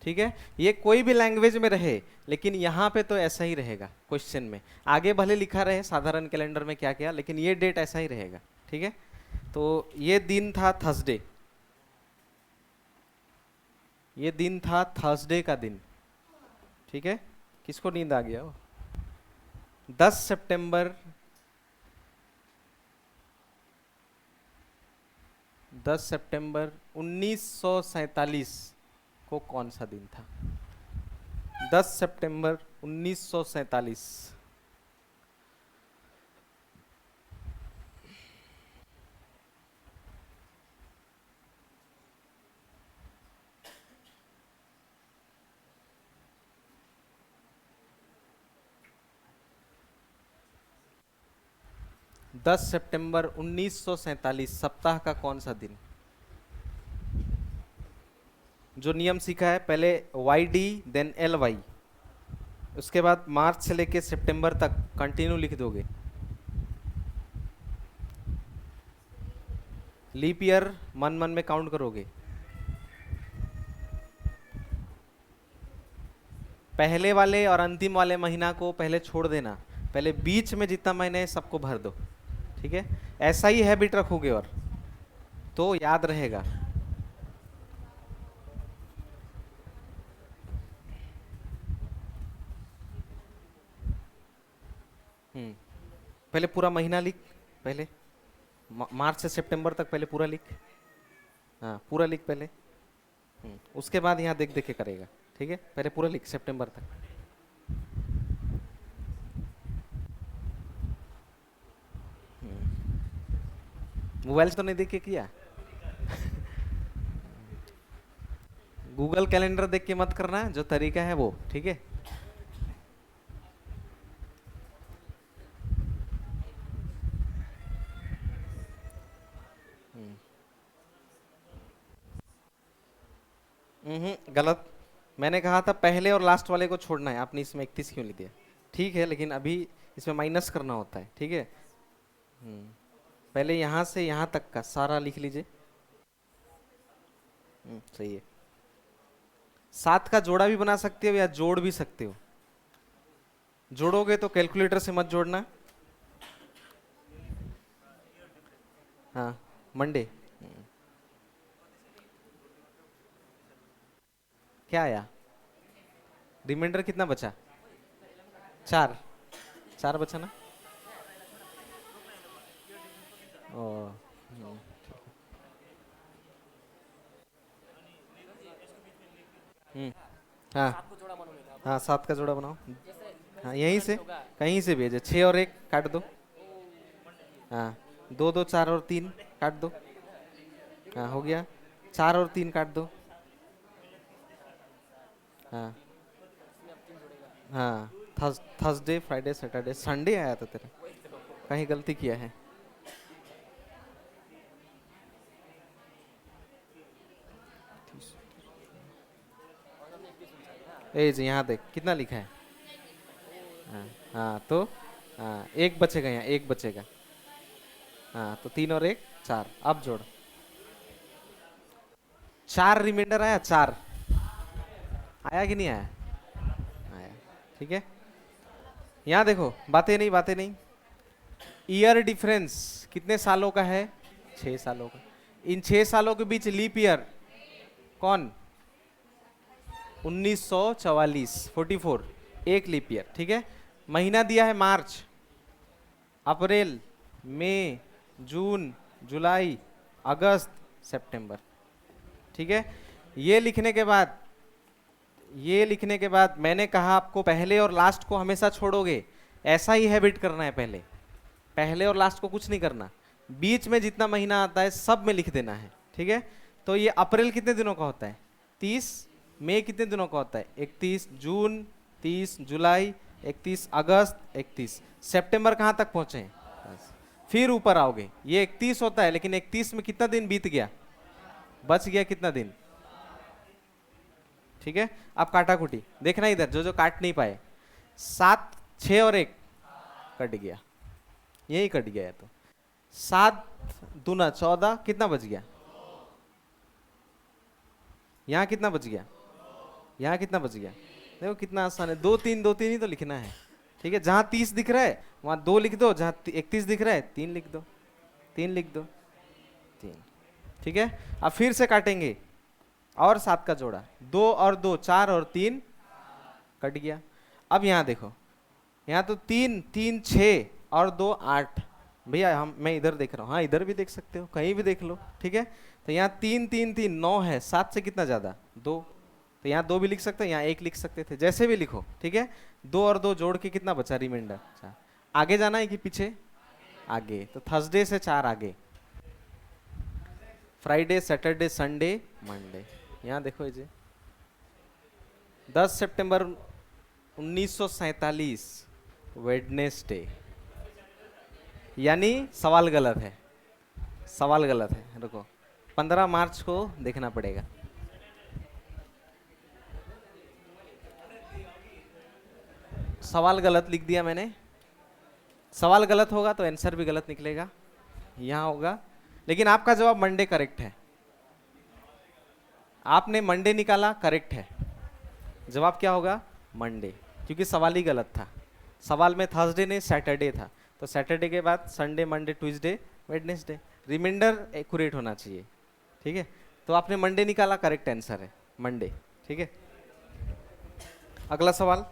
ठीक है। ये कोई भी लैंग्वेज में रहे, लेकिन यहाँ पे तो ऐसा ही रहेगा क्वेश्चन में। आगे भले लिखा रहे साधारण कैलेंडर में क्या क्या, लेकिन ये डेट ऐसा ही रहेगा, ठीक है। तो ये दिन था थर्सडे, ये दिन था थर्सडे का दिन, ठीक है। किसको नींद आ गया हो? 10 सितंबर 10 सितंबर 1947 को कौन सा दिन था? 10 सितंबर 1947, 10 सितंबर 1947 सप्ताह का कौन सा दिन? जो नियम सीखा है, पहले Y D then L Y, उसके बाद मार्च से लेके सितंबर तक कंटिन्यू लिख दोगे। लीप ईयर मन मन में काउंट करोगे। पहले वाले और अंतिम वाले महीना को पहले छोड़ देना, पहले बीच में जितना महीने है सबको भर दो, ठीक है? ऐसा ही हैबिट रखोगे और तो याद रहेगा। पहले पूरा महीना लिख, पहले मार्च से सितंबर तक पहले पूरा लिख। हाँ पूरा लिख पहले। उसके बाद यहाँ देख देख के करेगा, ठीक है? पहले पूरा लिख सितंबर तक। मोबाइल से तो नहीं देख के किया? गूगल कैलेंडर देख के मत करना, जो तरीका है वो, ठीक है? गलत। मैंने कहा था पहले और लास्ट वाले को छोड़ना है, आपने इसमें 31 क्यों लिख दिया? ठीक है, लेकिन अभी इसमें माइनस करना होता है, ठीक है? पहले यहाँ से यहाँ तक का सारा लिख लीजिए। सही है। 7 का जोड़ा भी बना सकते हो या जोड़ भी सकते हो। जोड़ोगे तो कैलकुलेटर से मत जोड़ना। हाँ मंडे। क्या आया? रिमाइंडर कितना बचा? 4 4 बचा ना? ओ हाँ हाँ 7 का जोड़ा बनाओ। हाँ यहीं से कहीं से भेजे। 6 और 1 काट दो। हाँ 2 2 4 और 3 काट दो। हाँ हो गया। 4 और 3 काट दो। हाँ हाँ थर्सडे फ्राइडे सैटरडे संडे आया था तेरा, कहीं गलती किया है। एज यहाँ देख कितना लिखा है। हाँ हाँ तो हाँ एक बचेगा, यहाँ एक बचेगा। हाँ तो 3 और 1 4। अब जोड़। 4 रिमाइंडर आया। 4 आया कि नहीं आया? आया, ठीक है? यहाँ देखो, बातें नहीं बातें नहीं। ईयर डिफरेंस कितने सालों का है? 6 सालों का। इन 6 सालों के बीच लीप ईयर कौन? 1944 44 एक लीप ईयर, ठीक है? महीना दिया है मार्च, अप्रैल, मई, जून, जुलाई, अगस्त, सितंबर, ठीक है? ये लिखने के बाद मैंने कहा आपको पहले और लास्ट को हमेशा छोड़ोगे। ऐसा ही हैबिट करना है, पहले पहले और लास्ट को कुछ नहीं करना, बीच में जितना महीना आता है सब में लिख देना है, ठीक है? तो ये अप्रैल कितने दिनों का होता है? 30। मई कितने दिनों का होता है? 31। जून 30। जुलाई 31। अगस्त 31। सितंबर कहाँ तक पहुंचे हैं? फिर ऊपर आओगे, ये 31 होता है, लेकिन 31 में कितना दिन बीत गया? बच गया कितना दिन? ठीक है? अब काटा कुटी देखना इधर, जो जो काट नहीं पाए। 7 6 और 1 कट गया, यही कट गया है। तो 7 दूना 14, कितना बच गया? यहाँ कितना बच गया? यहाँ कितना बच गया? देखो कितना आसान है। 2 3 2 3 ही तो लिखना है, ठीक है? जहां 30 दिख रहा है वहां 2 लिख दो, जहां 31 दिख रहा है 3 लिख दो, 3 लिख दो, 3, ठीक है? अब फिर से काटेंगे, और 7 का जोड़ा, 2 और 2 4 और 3 कट गया। अब यहाँ देखो, यहाँ तो 3 3 6 और 2 8। भैया मैं इधर देख रहा हूँ, हाँ इधर भी देख सकते हो, कहीं भी देख लो, ठीक है? तो यहाँ 3 3 3 9 है, 7 से कितना ज्यादा? 2। तो यहाँ 2 भी लिख सकते हो, यहाँ 1 लिख सकते थे, जैसे भी लिखो, ठीक है? 2 और 2 जोड़ के कितना बचा रिमाइंडर? 4। आगे जाना है कि पीछे? आगे। तो थर्सडे से 4 आगे, फ्राइडे सैटरडे संडे मंडे। यहाँ देखो ये 10 सितंबर 1947 वेडनेसडे। यानी सवाल गलत है, सवाल गलत है, रुको, 15 मार्च को देखना पड़ेगा। सवाल गलत लिख दिया मैंने, सवाल गलत होगा तो आंसर भी गलत निकलेगा, यहाँ होगा। लेकिन आपका जवाब मंडे करेक्ट है, आपने मंडे निकाला, करेक्ट है। जवाब क्या होगा? मंडे, क्योंकि सवाल ही गलत था। सवाल में थर्सडे नहीं सैटरडे था, तो सैटरडे के बाद Sunday, Monday, Tuesday, Wednesday, reminder accurate होना चाहिए। ठीक है, तो आपने मंडे निकाला, करेक्ट आंसर है मंडे। ठीक है, अगला सवाल।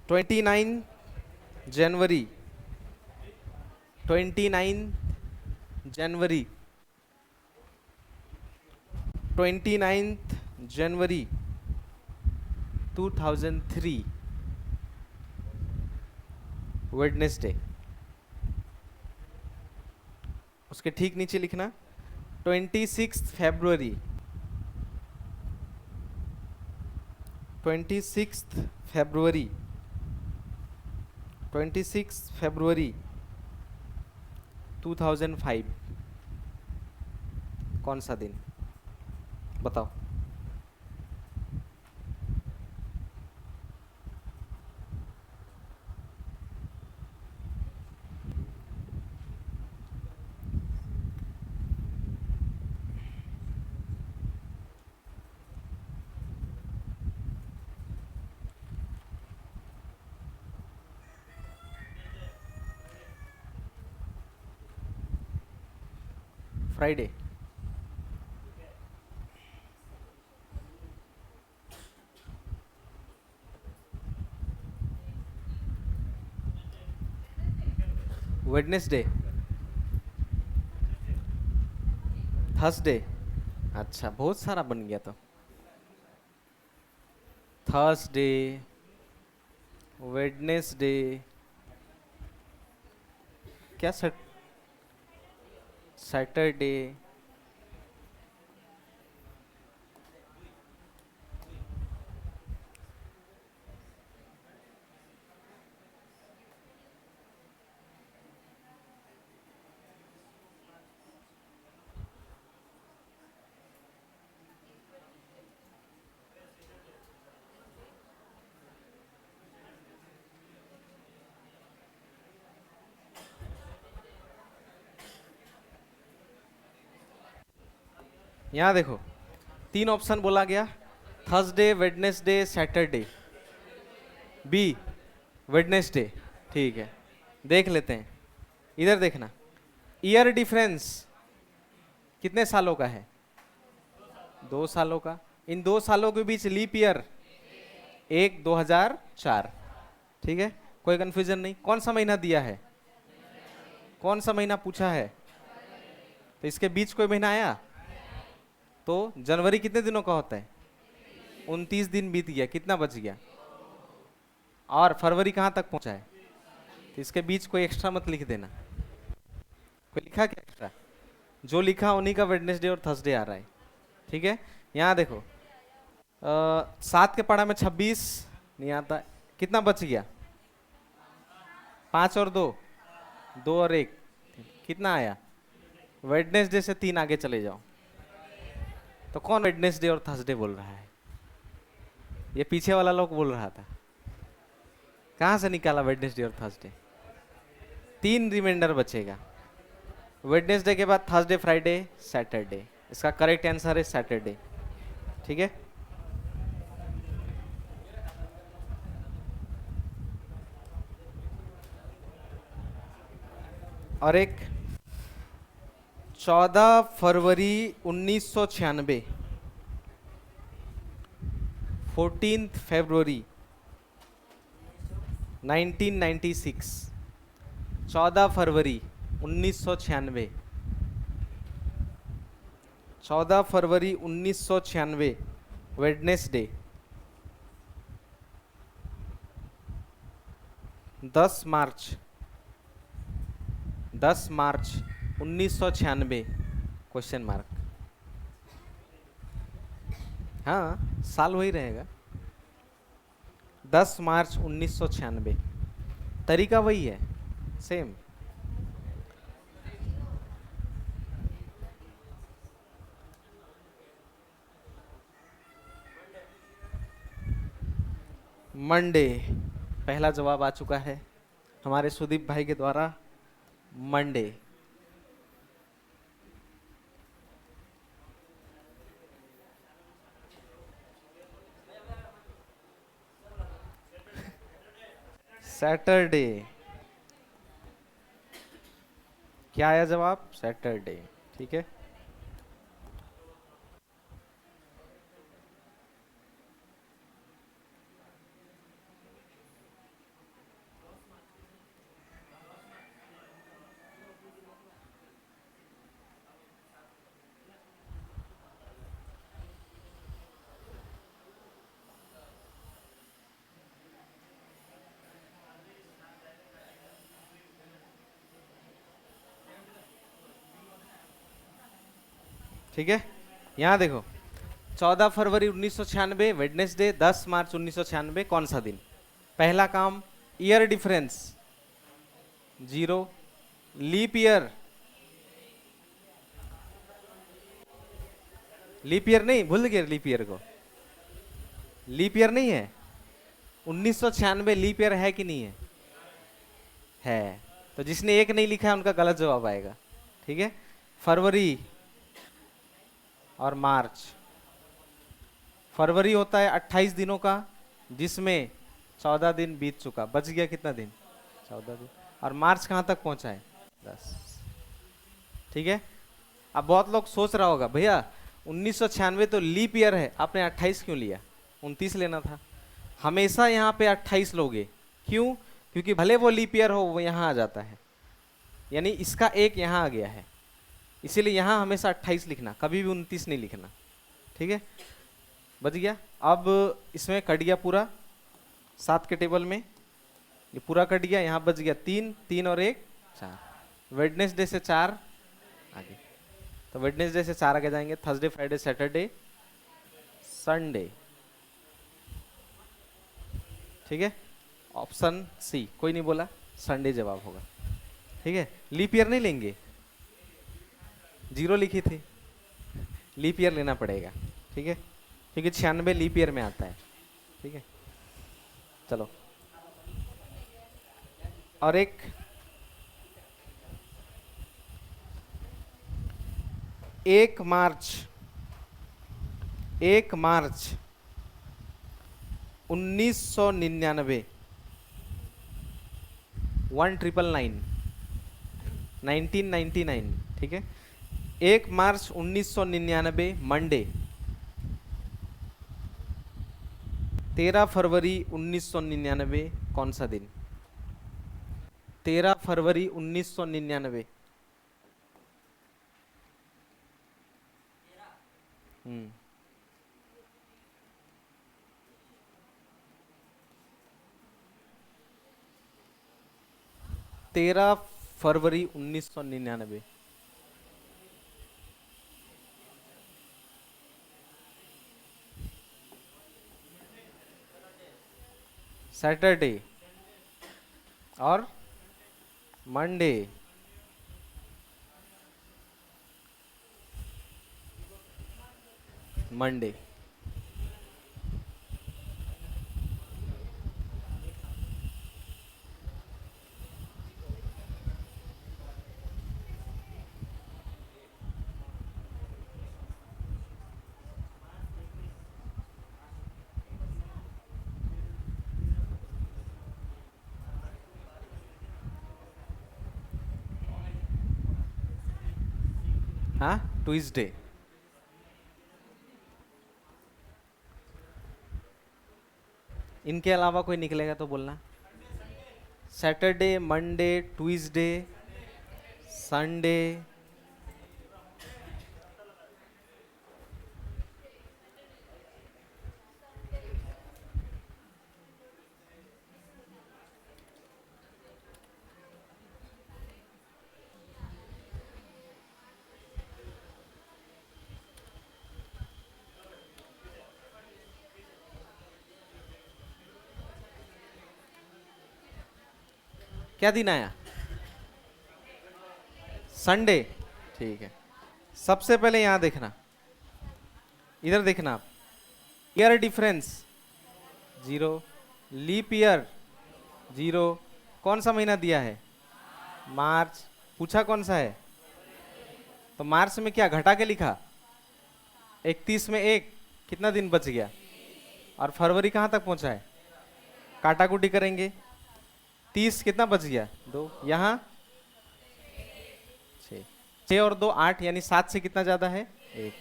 29 जनवरी, 29 जनवरी, 29 जनवरी 2003 वेडनेसडे। उसके ठीक नीचे लिखना 26 फरवरी, 26 फरवरी, 26 फरवरी 2005 कौन सा दिन? बताओ। फ्राइडे। Wednesday, Thursday. अच्छा, बहुत सारा बन गया। तो थर्सडे, वेडनेसडे, क्या सैटरडे, यहाँ देखो 3 ऑप्शन बोला गया, Thursday, Wednesday, Saturday. B Wednesday. ठीक है, देख लेते हैं, इधर देखना। ईयर डिफरेंस कितने सालों का है? 2 सालों का। इन 2 सालों के बीच लीप ईयर 2004। ठीक है, कोई कंफ्यूजन नहीं। कौन सा महीना दिया है? कौन सा महीना पूछा है? तो इसके बीच कोई महीना आया? तो जनवरी कितने दिनों का होता है? 29 दिन बीत गया, कितना बच गया? और फरवरी कहाँ तक पहुंचा है? तो इसके बीच कोई एक्स्ट्रा मत लिख देना। कोई लिखा क्या एक्स्ट्रा? जो लिखा उन्हीं का वेडनेसडे और थर्सडे आ रहा है। ठीक है, यहाँ देखो 7 के पढ़ा में 26 नहीं आता, कितना बच गया? 5 और 2, 2 और 1, कितना आया? वेडनेसडे से 3 आगे चले जाओ। तो कौन वेडनेसडे और थर्सडे बोल रहा है? ये पीछे वाला लोग बोल रहा था। कहाँ से निकाला वेडनेसडे और थर्सडे? 3 रिमाइंडर बचेगा, वेडनेसडे के बाद थर्सडे, फ्राइडे, सैटरडे। इसका करेक्ट आंसर है सैटरडे। ठीक है, और एक 14 फरवरी 1996, 14 फरवरी 1996, 14 फरवरी 1996, 14 फरवरी 1996 वेडनेसडे। 10 मार्च, 10 मार्च 1996 क्वेश्चन मार्क। हाँ, साल वही रहेगा। 10 मार्च 1996। तरीका वही है, सेम। मंडे, पहला जवाब आ चुका है हमारे सुदीप भाई के द्वारा। मंडे। सैटरडे। क्या आया जवाब? सैटरडे। ठीक है। ठीक है, यहाँ देखो, 14 फरवरी 1996 वेडनेसडे, 10 मार्च 1996 कौन सा दिन? पहला काम, year difference 0। Leap year, leap year नहीं, भूल गए लीप ईयर को। लीप ईयर नहीं है। 1996 लीप ईयर है कि नहीं है? है। तो जिसने एक नहीं लिखा है उनका गलत जवाब आएगा। ठीक है। फरवरी और मार्च। फरवरी होता है 28 दिनों का, जिसमें 14 दिन बीत चुका, बच गया कितना दिन? 14 दिन। और मार्च कहाँ तक पहुंचा है? 10। ठीक है। अब बहुत लोग सोच रहा होगा, भैया 1996 तो लीप ईयर है, आपने 28 क्यों लिया? 29 लेना था। हमेशा यहाँ पे 28 लोगे। क्यों? क्योंकि भले वो लीप ईयर हो, वो यहाँ आ जाता है, यानी इसका एक यहाँ आ गया है, इसीलिए यहाँ हमेशा 28 लिखना, कभी भी 29 नहीं लिखना। ठीक है, बच गया। अब इसमें कट गया पूरा 7 के टेबल में, ये पूरा कट गया, यहाँ बच गया 3, 3 और 1 4। वेडनेसडे से 4 आगे, तो वेडनेसडे से 4 आगे जाएंगे, थर्सडे फ्राइडे सैटरडे संडे। ठीक है, ऑप्शन सी, कोई नहीं बोला, संडे जवाब होगा। ठीक है, लीप ईयर नहीं लेंगे, 0 लिखी थी, लीप ईयर लेना पड़ेगा। ठीक है, क्योंकि 96 लीप ईयर में आता है। ठीक है, चलो। और एक, 1 मार्च 1999, 1999, 1999। ठीक है, 1 मार्च 1999 मंडे। 13 फरवरी 1999 कौन सा दिन? 13 फरवरी 1999। हम्म 13 फरवरी 1999। सैटरडे और मंडे। मंडे। हाँ, ट्यूसडे। इनके अलावा कोई निकलेगा तो बोलना। Saturday, Monday, Tuesday, Sunday. क्या दिन आया? संडे। ठीक है, सबसे पहले यहां देखना, इधर देखना आप, ईयर डिफरेंस 0, लीप ईयर 0। कौन सा महीना दिया है? मार्च। पूछा कौन सा है, तो मार्च में क्या घटा के लिखा? 31 में एक, कितना दिन बच गया? और फरवरी कहाँ तक पहुंचा है? काटाकुटी करेंगे, 30 कितना बच गया? 2। यहाँ 6, 6 और 2 8, यानी 7 से कितना ज्यादा है? 1।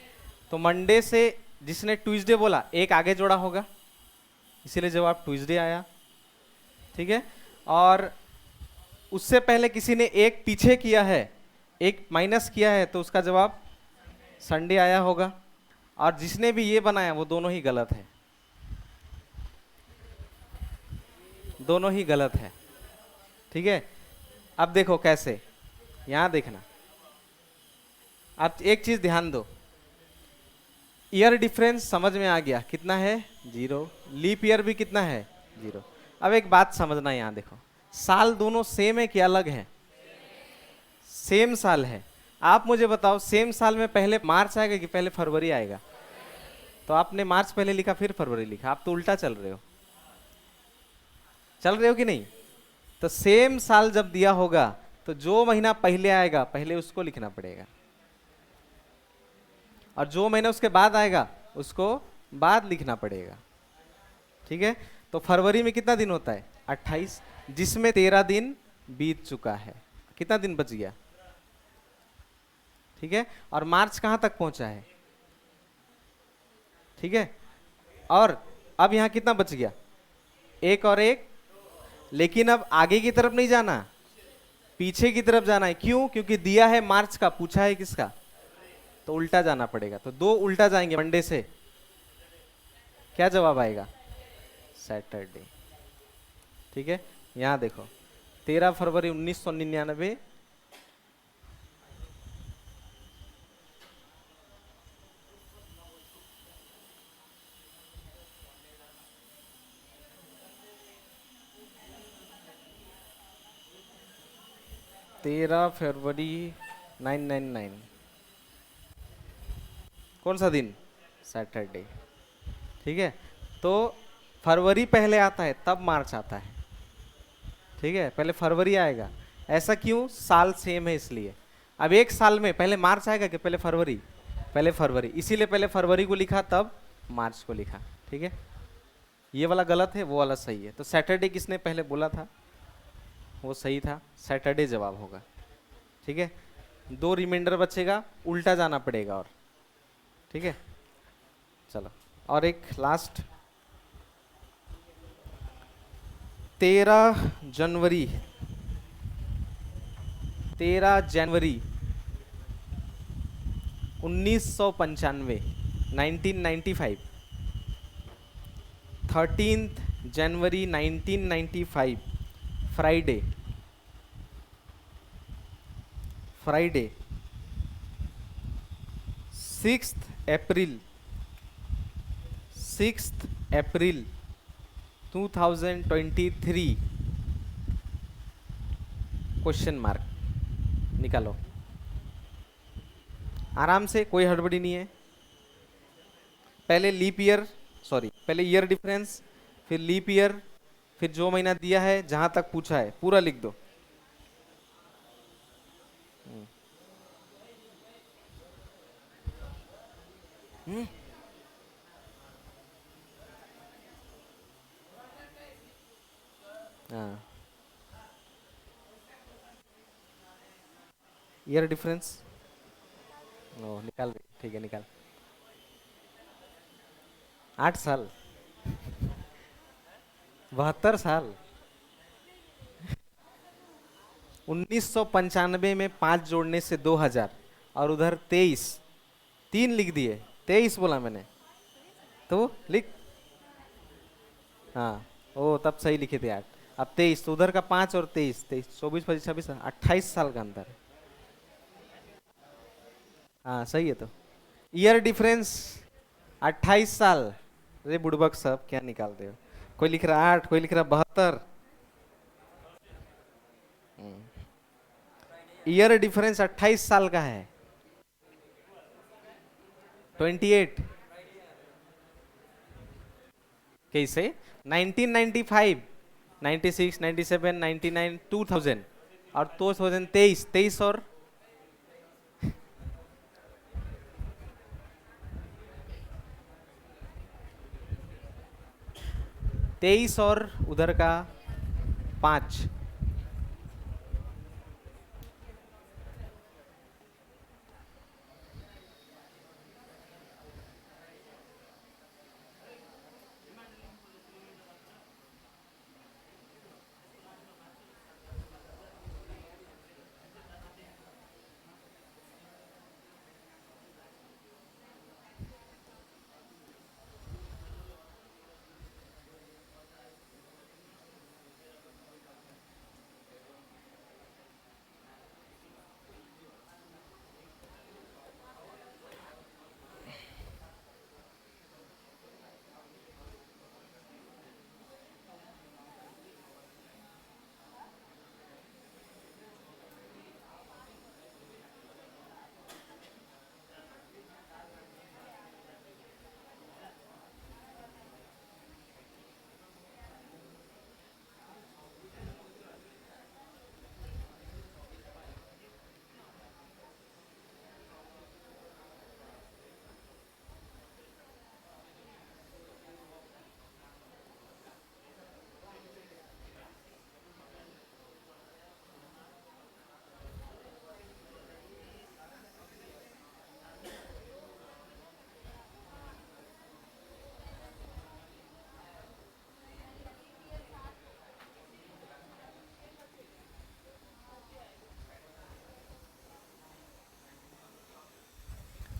तो मंडे से जिसने ट्यूसडे बोला एक आगे जोड़ा होगा, इसीलिए जवाब ट्यूसडे आया। ठीक है, और उससे पहले किसी ने एक पीछे किया है, एक माइनस किया है, तो उसका जवाब संडे आया होगा। और जिसने भी ये बनाया वो दोनों ही गलत है, दोनों ही गलत है। ठीक है, अब देखो कैसे, यहां देखना, आप एक चीज ध्यान दो, ईयर डिफरेंस समझ में आ गया, कितना है? 0। लीप ईयर भी कितना है? 0। अब एक बात समझना, यहां देखो, साल दोनों सेम है कि अलग है? सेम साल है। आप मुझे बताओ, सेम साल में पहले मार्च आएगा कि पहले फरवरी आएगा? तो आपने मार्च पहले लिखा फिर फरवरी लिखा, आप तो उल्टा चल रहे हो, चल रहे हो कि नहीं? तो सेम साल जब दिया होगा तो जो महीना पहले आएगा पहले उसको लिखना पड़ेगा, और जो महीना उसके बाद आएगा उसको बाद लिखना पड़ेगा। ठीक है, तो फरवरी में कितना दिन होता है? 28, जिसमें 13 दिन बीत चुका है, कितना दिन बच गया? ठीक है, और मार्च कहां तक पहुंचा है? ठीक है, और अब यहां कितना बच गया? 1 और 1। लेकिन अब आगे की तरफ नहीं जाना, पीछे की तरफ जाना है। क्यों? क्योंकि दिया है मार्च का, पूछा है किसका, तो उल्टा जाना पड़ेगा। तो 2 उल्टा जाएंगे मंडे से, क्या जवाब आएगा? सैटरडे। ठीक है, यहां देखो, 13 फरवरी 1999, तेरह फरवरी 999, कौन सा दिन? सैटरडे। ठीक है, तो फरवरी पहले आता है तब मार्च आता है। ठीक है, पहले फरवरी आएगा। ऐसा क्यों? साल सेम है इसलिए। अब एक साल में पहले मार्च आएगा कि पहले फरवरी? पहले फरवरी, इसीलिए पहले फरवरी को लिखा तब मार्च को लिखा। ठीक है, ये वाला गलत है, वो वाला सही है। तो सैटरडे किसने पहले बोला था? वो सही था, सैटरडे जवाब होगा। ठीक है, 2 रिमाइंडर बचेगा, उल्टा जाना पड़ेगा। और ठीक है, चलो, और एक लास्ट, 13 जनवरी 1995, 1995, 13 जनवरी 1995, फ्राइडे, फ्राइडे, 6 अप्रैल, 6 अप्रैल 2023, क्वेश्चन मार्क निकालो आराम से, कोई हड़बड़ी नहीं है। पहले लीप ईयर, सॉरी, पहले ईयर डिफरेंस, फिर लीप ईयर, फिर जो महीना दिया है, जहां तक पूछा है पूरा लिख दो। हाँ, ईयर डिफरेंस, ओ निकाल रही, ठीक है निकाल। 8 साल, 72 साल। 1995 में 5 जोड़ने से 2000, और उधर 23, 3 लिख दिए, 23 बोला मैंने, तो लिख, हाँ, ओ तब सही लिखे थे 8। अब 23, तो उधर का 5 और 23, 23, 24, 25, 26, 28 साल का अंतर है। हाँ सही है। तो ईयर डिफरेंस 28 साल। अरे बुड़बक साहब क्या निकालते हो, कोई लिख रहा 8, कोई लिख रहा 72। ईयर डिफरेंस 28 साल का है। 28। कैसे? 1995, 96, 97, 99, 2000 और 2023, 23 और 23 और उधर का 5।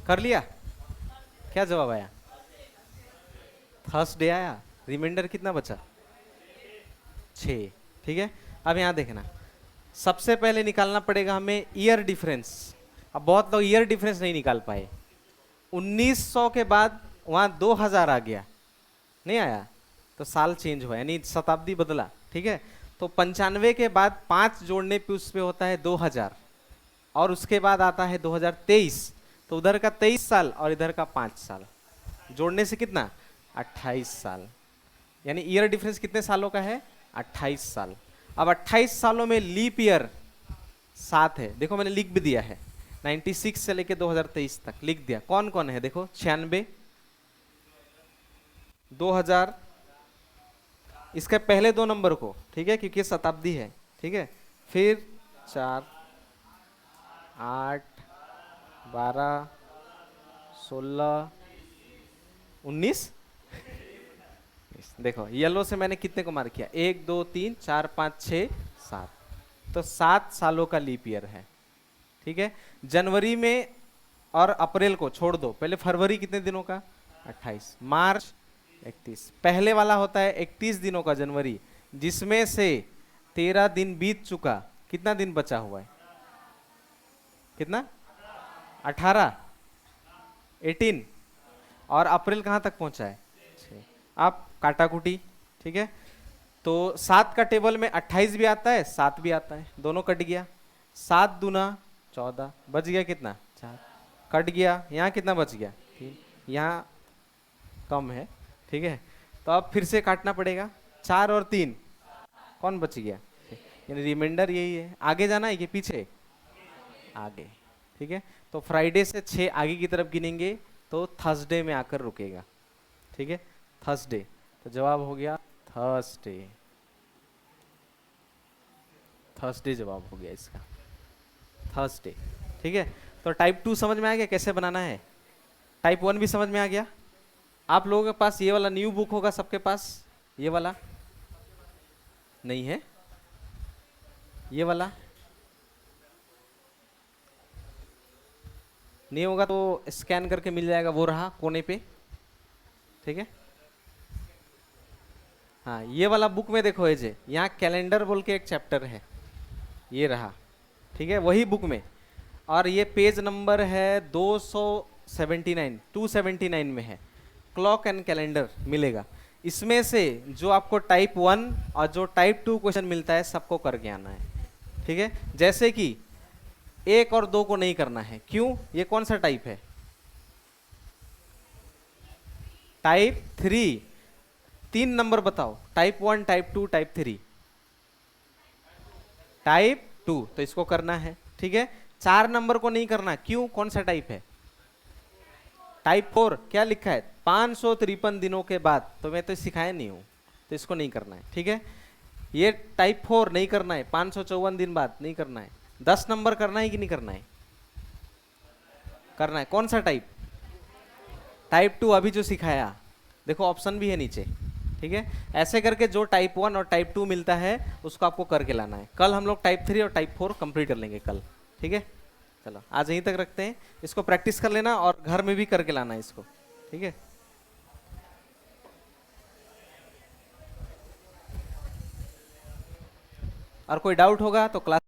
कर लिया? क्या जवाब आया? थर्सडे आया। रिमाइंडर कितना बचा? 6। ठीक है, अब यहाँ देखना, सबसे पहले निकालना पड़ेगा हमें ईयर डिफरेंस। अब बहुत लोग ईयर डिफरेंस नहीं निकाल पाए। 1900 के बाद वहाँ 2000 आ गया, नहीं आया? तो साल चेंज हुआ, यानी शताब्दी बदला। ठीक है, तो 95 के बाद 5 जोड़ने पे उस पे होता है 2000, और उसके बाद आता है 2023। तो उधर का 23 साल और इधर का 5 साल जोड़ने से कितना? 28 साल। यानी ईयर डिफरेंस कितने सालों का है? 28 साल। अब 28 सालों में लीप ईयर 7 है। देखो मैंने लिख भी दिया है, 96 से लेके 2023 तक लिख दिया। कौन कौन है देखो, 96, 2000, इसके पहले 2 नंबर को, ठीक है, क्योंकि शताब्दी है। ठीक है, फिर 4, 8, 12, 16, 19। देखो येलो से मैंने कितने को मार्क किया? 1, 2, 3, 4, 5, 6, 7। तो 7 सालों का लीप ईयर है। ठीक है, जनवरी में और अप्रैल को छोड़ दो, पहले फरवरी कितने दिनों का? 28। मार्च 31। पहले वाला होता है 31 दिनों का जनवरी, जिसमें से 13 दिन बीत चुका। कितना दिन बचा हुआ है? कितना? 18, 18। और अप्रैल कहाँ तक पहुंचा है? 6। आप काटाकुटी। ठीक है, तो 7 का टेबल में 28 भी आता है, 7 भी आता है, दोनों कट गया। 7 दूना 14, बच गया कितना? 4। कट गया, यहाँ कितना बच गया? 3। यहाँ कम है। ठीक है, तो अब फिर से काटना पड़ेगा। 4 और 3, कौन बच गया? यानी रिमाइंडर यही है। आगे जाना है कि पीछे? आगे। ठीक है, तो फ्राइडे से 6 आगे की तरफ गिनेंगे तो थर्सडे में आकर रुकेगा। ठीक है, थर्सडे। तो जवाब हो गया थर्सडे। थर्सडे जवाब हो गया इसका, थर्सडे। ठीक है, तो टाइप 2 समझ में आ गया कैसे बनाना है? टाइप 1 भी समझ में आ गया? आप लोगों के पास ये वाला न्यू बुक होगा सबके पास? ये वाला नहीं है? ये वाला नहीं होगा तो स्कैन करके मिल जाएगा, वो रहा कोने पे। ठीक है, हाँ, ये वाला बुक में देखो एजे, यहाँ कैलेंडर बोल के एक चैप्टर है, ये रहा। ठीक है, वही बुक में, और ये पेज नंबर है 279, 279 में है। क्लॉक एंड कैलेंडर मिलेगा। इसमें से जो आपको टाइप 1 और जो टाइप 2 क्वेश्चन मिलता है सबको करके आना है। ठीक है, जैसे कि एक और दो को नहीं करना है, क्यों? ये कौन सा टाइप है? टाइप 3। 3 नंबर बताओ, टाइप 1, टाइप 2, टाइप 3। टाइप 2, तो इसको करना है, ठीक है। 4 नंबर को नहीं करना, क्यों? कौन सा टाइप है? टाइप 4। क्या लिखा है? 553 दिनों के बाद, तो मैं तो सिखाया नहीं हूं, तो इसको नहीं करना है, ठीक है। ये टाइप 4 नहीं करना है, 554 दिन बाद नहीं करना है। 10 नंबर करना है कि नहीं करना है? करना है। कौन सा टाइप? टाइप 2 अभी जो सिखाया, देखो ऑप्शन भी है नीचे, ठीक है। ऐसे करके जो टाइप 1 और टाइप 2 मिलता है उसको आपको करके लाना है। कल हम लोग टाइप 3 और टाइप 4 कंप्लीट कर लेंगे कल, ठीक है। चलो आज यहीं तक रखते हैं, इसको प्रैक्टिस कर लेना और घर में भी करके लाना है इसको, ठीक है। और कोई डाउट होगा तो क्लास